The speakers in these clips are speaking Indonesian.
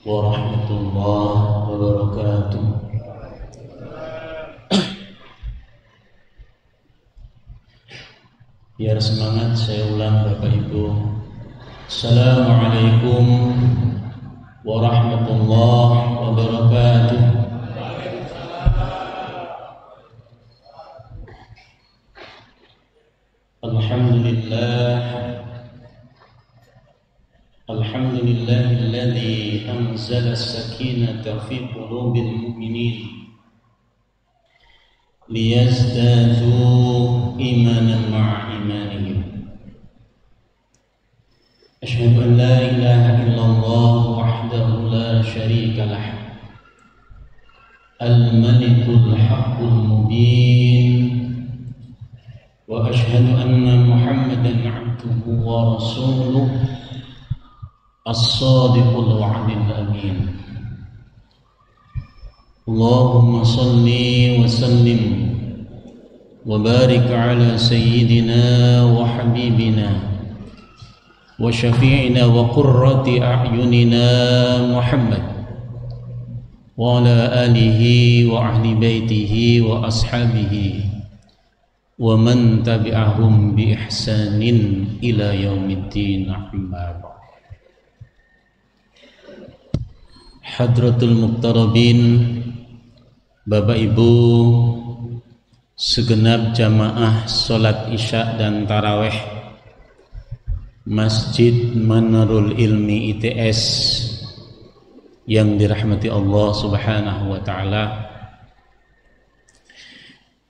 warahmatullahi wabarakatuh. Biar semangat saya ulang Bapak Ibu. Assalamualaikum warahmatullahi wabarakatuh. Alhamdulillahilladzi anzala as-sakinata fi qulubil mu'minin liyazdadu imanan ma'a imanihim. Asyhadu an la ilaha illallah wahdahu la syarika lah, al-malikul haqqul mubin, wa asyhadu anna Muhammadan abduhu wa rasuluh as-sadiqul wa'dil amin. Allahumma salli wa sallim wa barik ala sayyidina wa habibina wa syafi'ina wa qurrati a'yunina Muhammad wa ala alihi wa ahli baitihi wa ashabihi wa man tabi'ahum bi ihsanin ila yaumiddin. Amma ba'd. Hadratul Muqtarabin, Bapak Ibu, segenap jamaah sholat isya dan taraweh Masjid Manarul Ilmi ITS yang dirahmati Allah Subhanahu wa Ta'ala.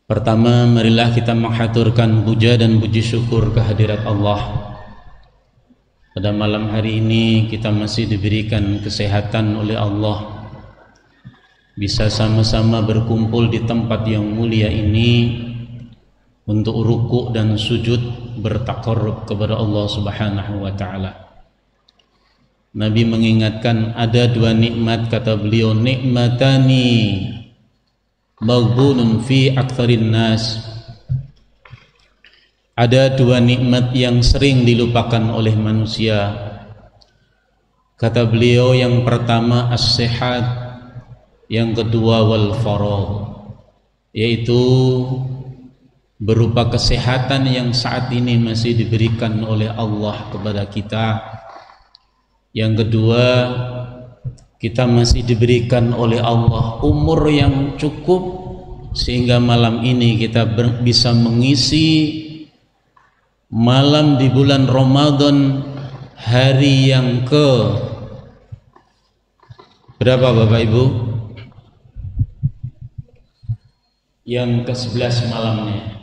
Pertama, marilah kita menghaturkan puja dan puji syukur kehadirat Allah. Pada malam hari ini kita masih diberikan kesehatan oleh Allah, bisa sama-sama berkumpul di tempat yang mulia ini untuk rukuk dan sujud bertaqarrub kepada Allah Subhanahu wa Ta'ala. Nabi mengingatkan ada dua nikmat, kata beliau, nikmatani maghbunun fi aktsarin nas. Ada dua nikmat yang sering dilupakan oleh manusia. Kata beliau, yang pertama as-sihat, yang kedua wal faragh, yaitu berupa kesehatan yang saat ini masih diberikan oleh Allah kepada kita. Yang kedua, kita masih diberikan oleh Allah umur yang cukup sehingga malam ini kita bisa mengisi malam di bulan Ramadan, hari yang ke berapa Bapak Ibu? Yang ke-11 malamnya.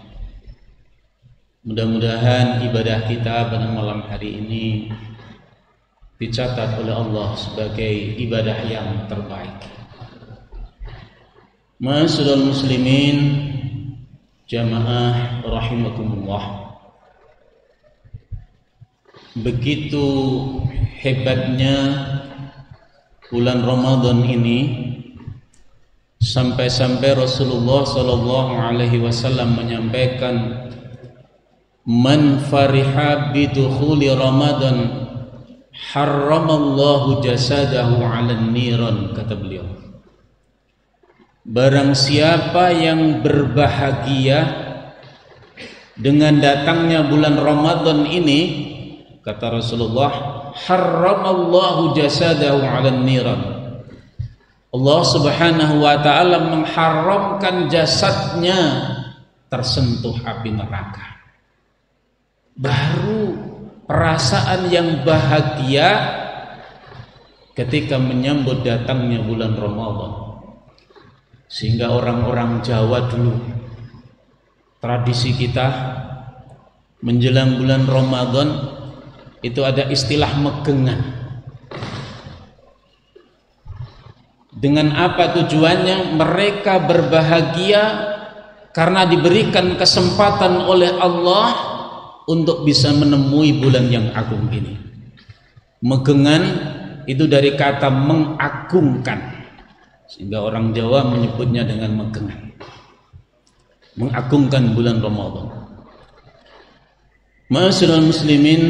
Mudah-mudahan ibadah kita pada malam hari ini dicatat oleh Allah sebagai ibadah yang terbaik. Ma'asyiral muslimin, jamaah rahimakumullah. Begitu hebatnya bulan Ramadan ini, sampai-sampai Rasulullah sallallahu alaihi wasallam menyampaikan, man fariha bidukhuli Ramadan harramallahu jasadahu 'alan niran, kata beliau. Barang siapa yang berbahagia dengan datangnya bulan Ramadan ini, kata Rasulullah, harramallahu jasadahu 'alan niran. Allah Subhanahu wa Ta'ala mengharamkan jasadnya tersentuh api neraka. Baru perasaan yang bahagia ketika menyambut datangnya bulan Ramadan. Sehingga orang-orang Jawa dulu, tradisi kita menjelang bulan Ramadan itu ada istilah megengan. Dengan apa tujuannya? Mereka berbahagia karena diberikan kesempatan oleh Allah untuk bisa menemui bulan yang agung ini. Megengan itu dari kata mengagungkan, sehingga orang Jawa menyebutnya dengan megengan, mengagungkan bulan Ramadan. Ma'asyiral muslimin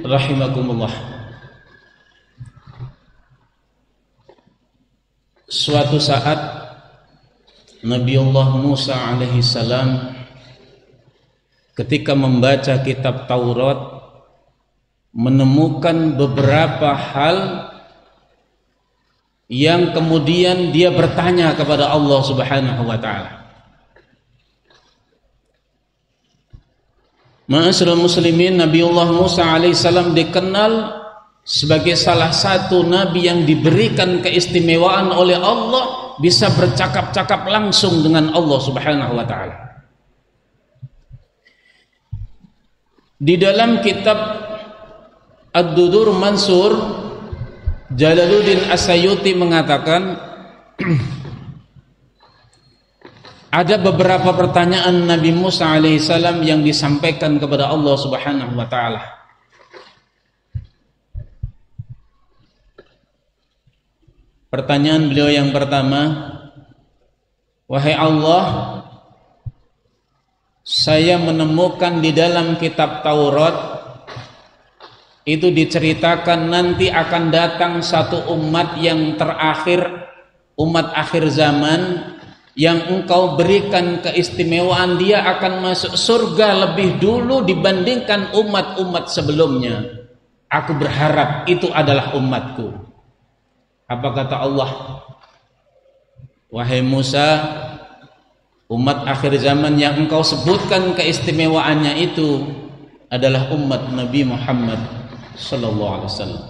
rahimakumullah. Suatu saat Nabiullah Musa alaihi salam ketika membaca kitab Taurat menemukan beberapa hal yang kemudian dia bertanya kepada Allah Subhanahu wa taala. Ma'asyiral muslimin, Nabiullah Musa alaihissalam dikenal sebagai salah satu nabi yang diberikan keistimewaan oleh Allah, bisa bercakap-cakap langsung dengan Allah Subhanahu wa taala. Di dalam kitab Ad-Dudur Mansur, Jalaluddin As-Sayuti mengatakan ada beberapa pertanyaan Nabi Musa alaihissalam yang disampaikan kepada Allah Subhanahu wa taala. Pertanyaan beliau yang pertama, wahai Allah, saya menemukan di dalam kitab Taurat itu diceritakan nanti akan datang satu umat yang terakhir, umat akhir zaman, yang engkau berikan keistimewaan, dia akan masuk surga lebih dulu dibandingkan umat-umat sebelumnya. Aku berharap itu adalah umatku. Apa kata Allah? Wahai Musa, umat akhir zaman yang engkau sebutkan keistimewaannya itu adalah umat Nabi Muhammad sallallahu alaihi wasallam.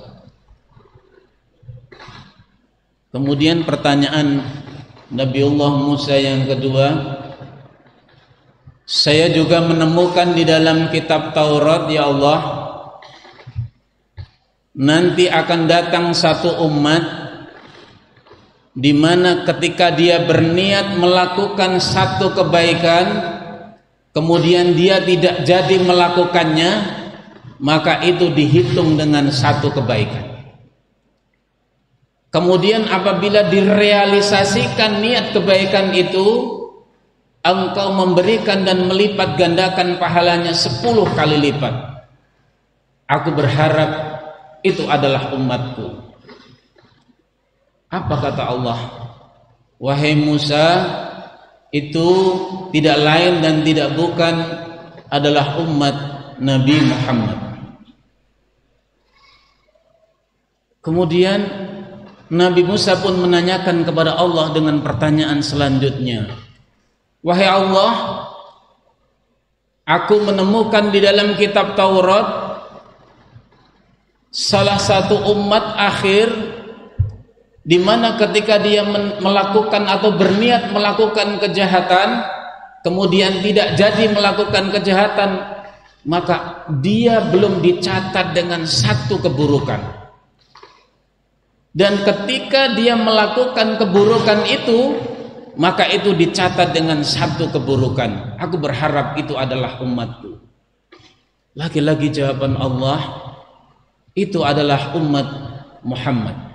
Kemudian pertanyaan Nabiullah Musa yang kedua, saya juga menemukan di dalam kitab Taurat, ya Allah, nanti akan datang satu umat di mana ketika dia berniat melakukan satu kebaikan, kemudian dia tidak jadi melakukannya, maka itu dihitung dengan satu kebaikan. Kemudian apabila direalisasikan niat kebaikan itu, engkau memberikan dan melipat gandakan pahalanya 10 kali lipat. Aku berharap itu adalah umatku. Apa kata Allah? Wahai Musa, itu tidak lain dan tidak bukan adalah umat Nabi Muhammad. Kemudian Nabi Musa pun menanyakan kepada Allah dengan pertanyaan selanjutnya. Wahai Allah, aku menemukan di dalam kitab Taurat salah satu umat akhir di mana ketika dia melakukan atau berniat melakukan kejahatan, kemudian tidak jadi melakukan kejahatan, maka dia belum dicatat dengan satu keburukan. Dan ketika dia melakukan keburukan itu, maka itu dicatat dengan satu keburukan. Aku berharap itu adalah umatku. Lagi-lagi jawaban Allah, itu adalah umat Muhammad.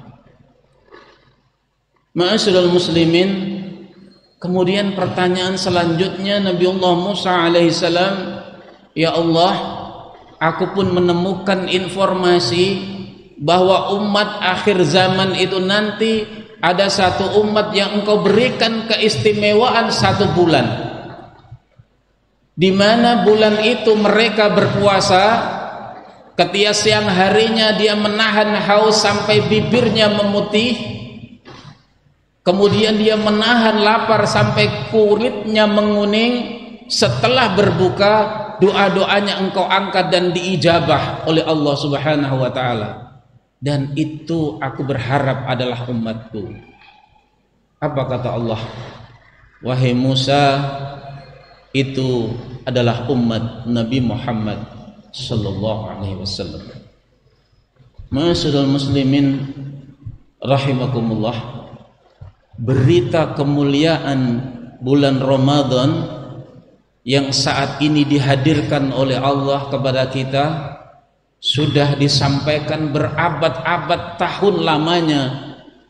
Ma'asyiral muslimin, kemudian pertanyaan selanjutnya Nabiullah Musa alaihissalam, ya Allah, aku pun menemukan informasi bahwa umat akhir zaman itu nanti ada satu umat yang engkau berikan keistimewaan 1 bulan, di mana bulan itu mereka berpuasa. Ketika siang harinya dia menahan haus sampai bibirnya memutih, kemudian dia menahan lapar sampai kulitnya menguning. Setelah berbuka, doa-doanya engkau angkat dan diijabah oleh Allah Subhanahu wa taala. Dan itu aku berharap adalah umatku. Apa kata Allah? Wahai Musa, itu adalah umat Nabi Muhammad sallallahu alaihi wasallam. Ma'asyiral muslimin rahimakumullah, berita kemuliaan bulan Ramadan yang saat ini dihadirkan oleh Allah kepada kita sudah disampaikan berabad-abad tahun lamanya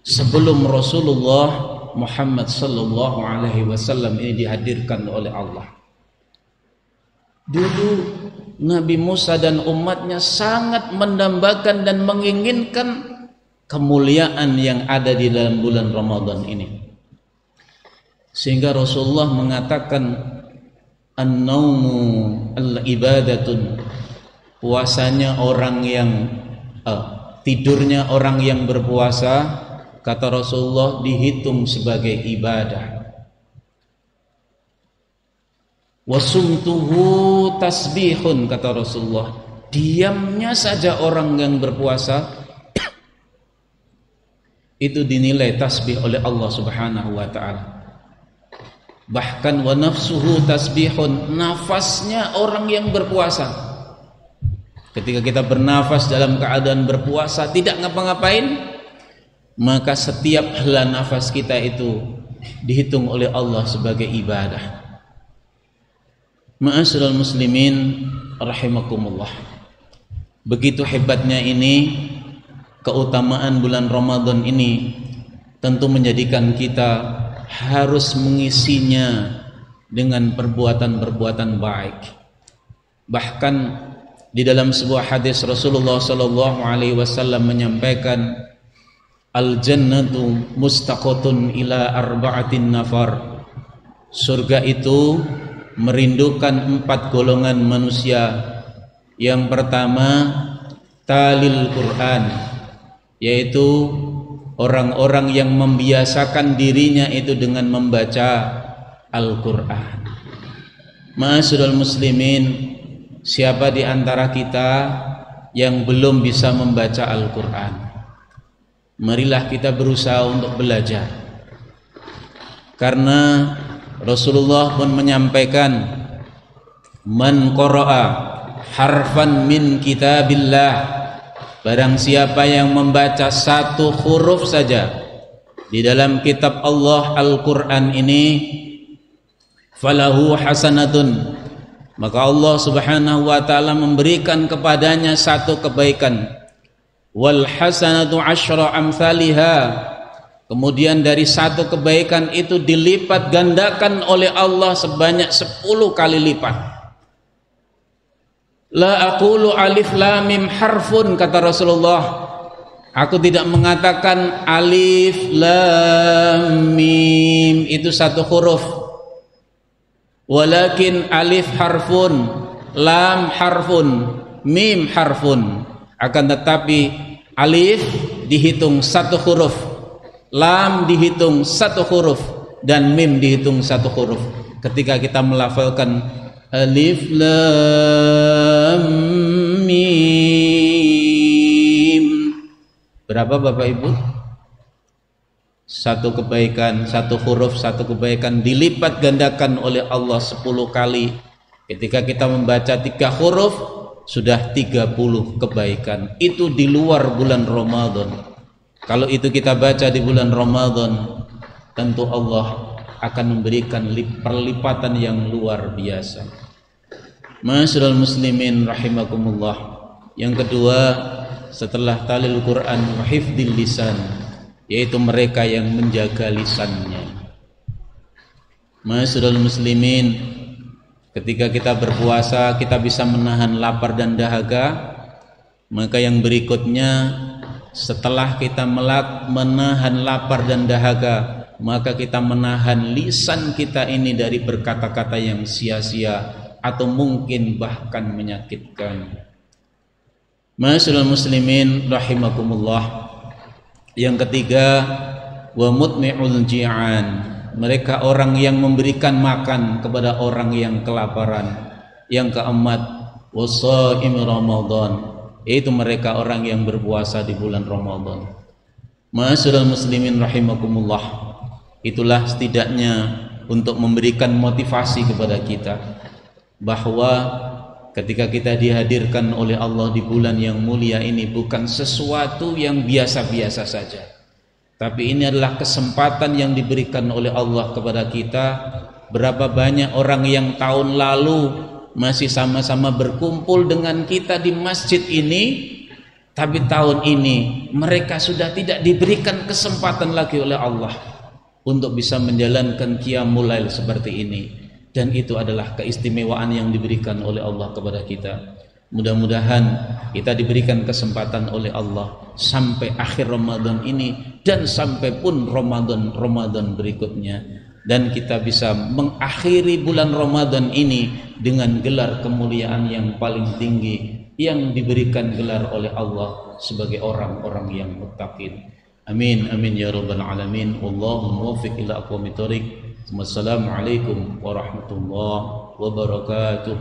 sebelum Rasulullah Muhammad sallallahu alaihi wasallam ini dihadirkan oleh Allah. Dulu Nabi Musa dan umatnya sangat mendambakan dan menginginkan kemuliaan yang ada di dalam bulan Ramadan ini. Sehingga Rasulullah mengatakan an-naumu al-ibadatun, puasanya orang yang tidurnya orang yang berpuasa, kata Rasulullah, dihitung sebagai ibadah. Wasumtuhu tasbihun, kata Rasulullah, diamnya saja orang yang berpuasa itu dinilai tasbih oleh Allah Subhanahu wa ta'ala. Bahkan wa nafsuhu tasbihun, nafasnya orang yang berpuasa. Ketika kita bernafas dalam keadaan berpuasa, tidak ngapa-ngapain, maka setiap hela nafas kita itu dihitung oleh Allah sebagai ibadah. Ma'asyiral muslimin rahimakumullah. Begitu hebatnya ini, keutamaan bulan Ramadan ini tentu menjadikan kita harus mengisinya dengan perbuatan-perbuatan baik. Bahkan di dalam sebuah hadis Rasulullah sallallahu alaihi wasallam menyampaikan, al-jannatu mustaqatun ila arba'atin nafar. Surga itu merindukan 4 golongan manusia. Yang pertama, talil Quran, yaitu orang-orang yang membiasakan dirinya itu dengan membaca Al-Quran. Ma'asyiral muslimin, siapa di antara kita yang belum bisa membaca Al-Quran? Marilah kita berusaha untuk belajar. Karena Rasulullah pun menyampaikan, man qara'a harfan min kitabillah, barang siapa yang membaca 1 huruf saja di dalam kitab Allah Al-Quran ini, falahu hasanatun, maka Allah Subhanahu wa ta'ala memberikan kepadanya 1 kebaikan. Wal hasanatu asyra amsalihha, kemudian dari 1 kebaikan itu dilipat gandakan oleh Allah sebanyak 10 kali lipat. La aqulu alif lam mim harfun, kata Rasulullah, aku tidak mengatakan alif lam mim itu 1 huruf, walakin alif harfun, lam harfun, mim harfun. Akan tetapi alif dihitung 1 huruf, lam dihitung 1 huruf, dan mim dihitung 1 huruf. Ketika kita melafalkan alif lam mim, berapa Bapak Ibu? 1 kebaikan, 1 huruf, 1 kebaikan dilipat gandakan oleh Allah 10 kali. Ketika kita membaca 3 huruf, sudah 30 kebaikan. Itu di luar bulan Ramadan. Kalau itu kita baca di bulan Ramadan, tentu Allah akan memberikan perlipatan yang luar biasa. Ma'asyiral muslimin rahimakumullah. Yang kedua, setelah talil Quran, hifdzil lisan, yaitu mereka yang menjaga lisannya. Ma'asyiral muslimin, ketika kita berpuasa, kita bisa menahan lapar dan dahaga. Maka yang berikutnya, setelah kita menahan lapar dan dahaga, maka kita menahan lisan kita ini dari berkata-kata yang sia-sia atau mungkin bahkan menyakitkan. Ma'asyiral muslimin rahimakumullah. Yang ketiga, wa mutmi'ul ji'an, mereka orang yang memberikan makan kepada orang yang kelaparan. Yang keempat, wasaim Ramadan, yaitu mereka orang yang berpuasa di bulan Ramadan. Ma'asyiral muslimin rahimakumullah. Itulah setidaknya untuk memberikan motivasi kepada kita bahwa ketika kita dihadirkan oleh Allah di bulan yang mulia ini bukan sesuatu yang biasa-biasa saja, tapi ini adalah kesempatan yang diberikan oleh Allah kepada kita. Berapa banyak orang yang tahun lalu masih sama-sama berkumpul dengan kita di masjid ini, tapi tahun ini mereka sudah tidak diberikan kesempatan lagi oleh Allah untuk bisa menjalankan qiyamul lail seperti ini. Dan itu adalah keistimewaan yang diberikan oleh Allah kepada kita. Mudah-mudahan kita diberikan kesempatan oleh Allah sampai akhir Ramadan ini dan sampai pun Ramadan berikutnya, dan kita bisa mengakhiri bulan Ramadan ini dengan gelar kemuliaan yang paling tinggi yang diberikan gelar oleh Allah sebagai orang-orang yang muttaqin. Amin amin ya rabbal alamin. Wallahu muwaffiq ila aqwamit thoriq. Wassalamualaikum warahmatullahi wabarakatuh.